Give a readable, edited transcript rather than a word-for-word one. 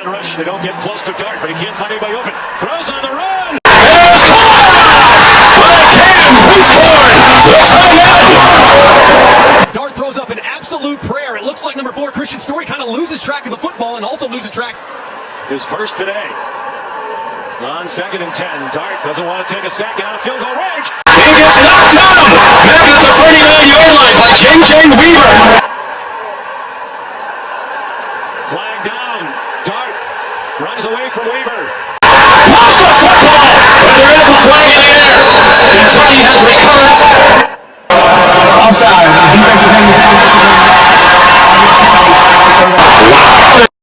Rush. They don't get close to Dart, but he can't find anybody open. Throws on the run. Dart throws up an absolute prayer. It looks like number 4, Christian Story, kind of loses track of the football and also loses track. His first today. On 2nd and 10. Dart doesn't want to take a sack out of field goal range. He gets knocked down back at the 39-yard line by J.J. Weaver. Flag down. Dart runs away from Weaver. Lost the football, but there is a flag in the air. Kentucky has recovered. Offside.